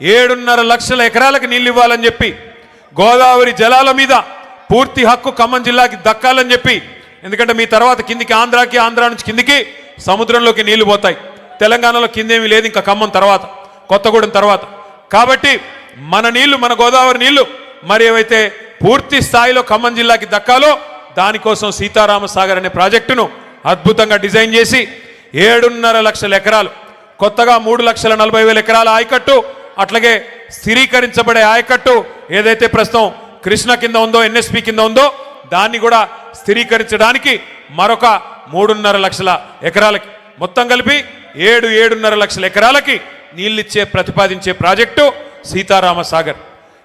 7.5 లక్షల ఎకరాలకు నీళ్లు ఇవ్వాలని చెప్పి, గోదావరి జలాల మీద పూర్తి హక్కు ఖమ్మం జిల్లాకి దక్కాలని చెప్పి, ఎందుకంటే మీ తర్వాత కిందికి ఆంధ్రాకి, ఆంధ్రా నుంచి కిందికి సముద్రంలోకి నీళ్లు పోతాయి. తెలంగాణలో కిందేమీ లేదు ఇంకా ఖమ్మం తర్వాత, కొత్తగూడెం తర్వాత. కాబట్టి మన నీళ్లు, మన గోదావరి నీళ్లు మరి ఏవైతే పూర్తి స్థాయిలో ఖమ్మం జిల్లాకి దక్కాలో దానికోసం సీతారామ సాగర్ అనే ప్రాజెక్టును అద్భుతంగా డిజైన్ చేసి 7.5 లక్షల ఎకరాలు, కొత్తగా 3,40,000 ఎకరాల ఆయకట్టు, అట్లాగే స్థిరీకరించబడే ఆయకట్టు ఏదైతే ప్రస్తుతం కృష్ణ కింద ఉందో, ఎన్ఎస్పి కింద ఉందో దాన్ని కూడా స్థిరీకరించడానికి మరొక 3.5 లక్షల ఎకరాలకి, మొత్తం కలిపి 7.5 లక్షల ఎకరాలకి నీళ్ళిచ్చే ప్రతిపాదించే ప్రాజెక్టు సీతారామ సాగర్.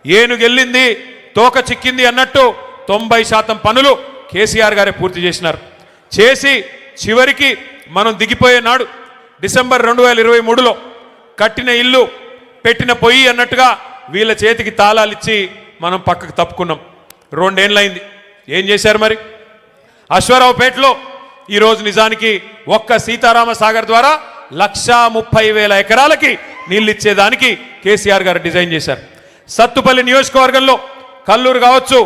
ఏనుగెళ్ళింది తోక చిక్కింది అన్నట్టు 90% పనులు కేసీఆర్ గారే పూర్తి చేసినారు. చేసి చివరికి మనం దిగిపోయే నాడు డిసెంబర్ 2023లో కట్టిన ఇల్లు పెట్టిన పొయ్యి అన్నట్టుగా వీళ్ళ చేతికి తాళాలు ఇచ్చి మనం పక్కకు తప్పుకున్నాం. 2 ఏళ్ళైంది. ఏం చేశారు మరి? అశ్వారావుపేటలో ఈరోజు నిజానికి ఒక్క సీతారామ సాగర్ ద్వారా 1,30,000 ఎకరాలకి నీళ్ళు ఇచ్చేదానికి కేసీఆర్ గారు డిజైన్ చేశారు. సత్తుపల్లి నియోజకవర్గంలో కల్లూరు కావచ్చు,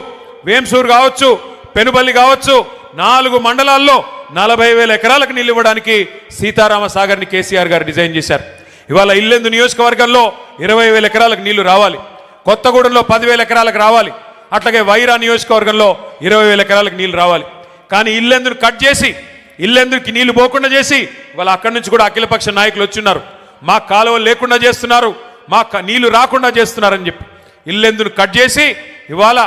వేంసూరు కావచ్చు, పెనుబల్లి కావచ్చు, 4 మండలాల్లో 40,000 ఎకరాలకు నీళ్ళు ఇవ్వడానికి సీతారామ సాగర్ని కేసీఆర్ గారు డిజైన్ చేశారు. ఇవాళ ఇల్లెందు నియోజకవర్గంలో 20,000 ఎకరాలకు నీళ్లు రావాలి, కొత్తగూడెంలో 10,000 ఎకరాలకు రావాలి, అట్లాగే వైరా నియోజకవర్గంలో 20,000 ఎకరాలకు నీళ్లు రావాలి. కానీ ఇల్లెందును కట్ చేసి, ఇల్లెందుకి నీళ్లు పోకుండా చేసి ఇవాళ అక్కడి నుంచి కూడా అఖిలపక్ష నాయకులు వచ్చున్నారు, మా కాలువలు లేకుండా చేస్తున్నారు, మా నీళ్లు రాకుండా చేస్తున్నారని చెప్పి ఇల్లెందును కట్ చేసి ఇవాళ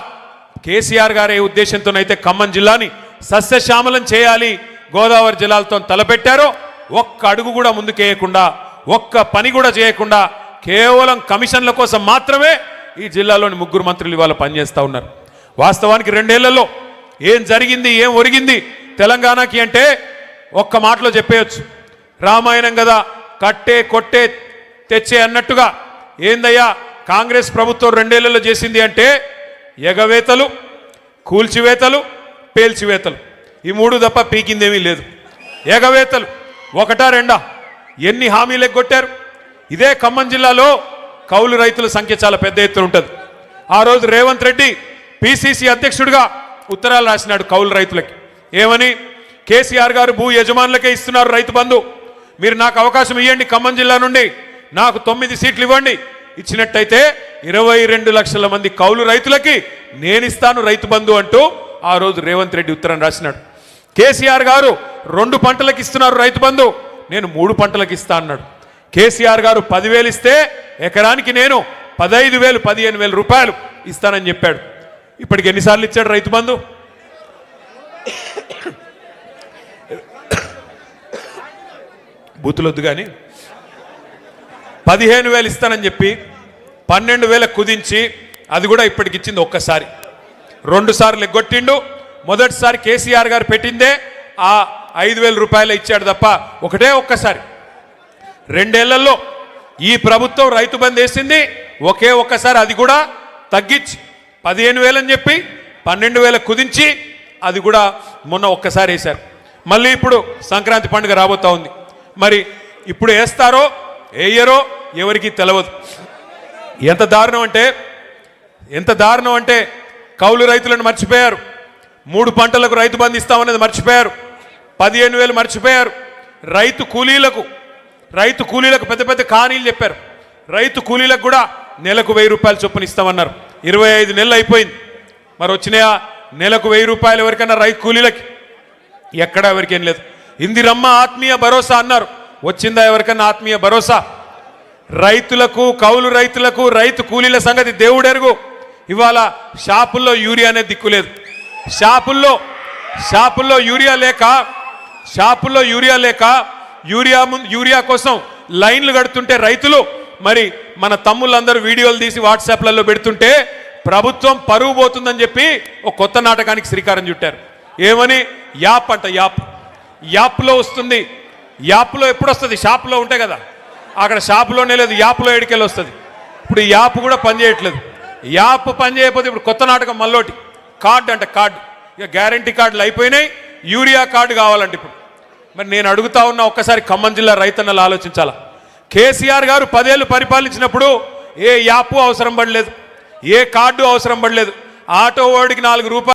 కేసీఆర్ గారే ఉద్దేశంతోనైతే ఖమ్మం జిల్లాని సస్యశ్యామలం చేయాలి, గోదావరి జలాలతో తలపెట్టారో ఒక్క అడుగు కూడా ముందుకేయకుండా, ఒక్క పని కూడా చేయకుండా కేవలం కమిషన్ల కోసం మాత్రమే ఈ జిల్లాలోని 3 మంత్రులు ఇవాళ పనిచేస్తూ ఉన్నారు. వాస్తవానికి 2 ఏళ్లలో ఏం జరిగింది, ఏం ఒరిగింది తెలంగాణకి అంటే ఒక్క మాటలో చెప్పేయచ్చు. రామాయణం కదా, కట్టే కొట్టే తెచ్చే అన్నట్టుగా ఏందయ్యా కాంగ్రెస్ ప్రభుత్వం 2 ఏళ్లలో చేసింది అంటే ఎగవేతలు, కూల్చివేతలు, పేల్చివేతలు, ఈ 3 తప్ప పీకిందేమీ లేదు. ఎగవేతలు ఒకటా రెండా, ఎన్ని హామీలు ఎగ్గొట్టారు. ఇదే ఖమ్మం జిల్లాలో కౌలు రైతుల సంఖ్య చాలా పెద్ద ఎత్తున ఉంటుంది. ఆ రోజు రేవంత్ రెడ్డి పిసిసి అధ్యక్షుడిగా ఉత్తరాలు రాసినాడు కౌలు రైతులకి. ఏమని? కేసీఆర్ గారు భూ యజమానులకే ఇస్తున్నారు రైతు బంధు, మీరు నాకు అవకాశం ఇవ్వండి, ఖమ్మం జిల్లా నుండి నాకు 9 సీట్లు ఇవ్వండి, ఇచ్చినట్టయితే 22 లక్షల మంది కౌలు రైతులకి నేను ఇస్తాను రైతు బంధు అంటూ ఆ రోజు రేవంత్ రెడ్డి ఉత్తరం రాసినాడు. కేసీఆర్ గారు 2 పంటలకు ఇస్తున్నారు రైతు బంధు, నేను 3 పంటలకు ఇస్తా అన్నాడు. కేసీఆర్ గారు 10,000 ఇస్తే ఎకరానికి నేను 15,000, 15,000 రూపాయలు ఇస్తానని చెప్పాడు. ఇప్పటికి ఎన్నిసార్లు ఇచ్చాడు రైతు బంధు? బూతులొద్దు కానీ 15,000 ఇస్తానని చెప్పి 12,000 కుదించి అది కూడా ఇప్పటికి ఇచ్చింది ఒక్కసారి. 2 సార్లు ఎగ్గొట్టిండు. మొదటిసారి కేసీఆర్ గారు పెట్టిందే ఆ 5,000 రూపాయలు ఇచ్చాడు తప్ప ఒక్కసారి. 2 ఏళ్లలో ఈ ప్రభుత్వం రైతు బంధు వేసింది ఒక్కసారి, అది కూడా తగ్గించి 15,000 అని చెప్పి 12,000 కుదించి అది కూడా మొన్న ఒక్కసారి వేశారు. మళ్ళీ ఇప్పుడు సంక్రాంతి పండుగ రాబోతా ఉంది. మరి ఇప్పుడు వేస్తారో వేయరో ఎవరికి తెలియదు. ఎంత దారుణం అంటే కౌలు రైతులను మర్చిపోయారు, 3 పంటలకు రైతు బంధు ఇస్తామనేది మర్చిపోయారు, 15,000 మర్చిపోయారు. రైతు కూలీలకు పెద్ద పెద్ద కానీలు చెప్పారు. రైతు కూలీలకు కూడా నెలకు 1,000 రూపాయలు చొప్పున ఇస్తామన్నారు. 25 నెలలు అయిపోయింది. మరి వచ్చినాయా నెలకు 1,000 రూపాయలు ఎవరికన్నా రైతు కూలీలకి? ఎక్కడా ఎవరికేం లేదు. ఇందిరమ్మ ఆత్మీయ భరోసా అన్నారు, వచ్చిందా ఎవరికన్నా ఆత్మీయ భరోసా? రైతులకు, కౌలు రైతులకు, రైతు కూలీల సంగతి దేవుడెరుగు. ఇవాళ షాపుల్లో యూరియా అనేది దిక్కులేదు. షాపుల్లో యూరియా లేక యూరియా కోసం లైన్లు కడుతుంటే రైతులు, మరి మన తమ్ముళ్ళందరూ వీడియోలు తీసి వాట్సాప్లలో పెడుతుంటే ప్రభుత్వం పరువు పోతుందని చెప్పి ఒక కొత్త నాటకానికి శ్రీకారం చుట్టారు. ఏమని? యాప్ అంట. యాప్లో వస్తుంది. యాప్లో ఎప్పుడు వస్తుంది? షాపులో ఉంటాయి కదా, అక్కడ షాపులోనే లేదు, యాప్లో ఎడికెళ్ళి వస్తుంది. ఇప్పుడు ఈ యాప్ కూడా పనిచేయట్లేదు. యాప్ పనిచేయకపోతే ఇప్పుడు కొత్త నాటకం మళ్ళోటి, కార్డు అంట. కార్డు ఇక గ్యారంటీ కార్డులు అయిపోయినాయి, యూరియా కార్డు కావాలంటే ఇప్పుడు. మరి నేను అడుగుతా ఉన్నా, ఒక్కసారి ఖమ్మం జిల్లా రైతన్నలు ఆలోచించాలా? కేసీఆర్ గారు 10 ఏళ్ళు పరిపాలించినప్పుడు ఏ యాప్ అవసరం పడలేదు, ఏ కార్డు అవసరం పడలేదు. ఆటో వాడికి 4 రూపాయలు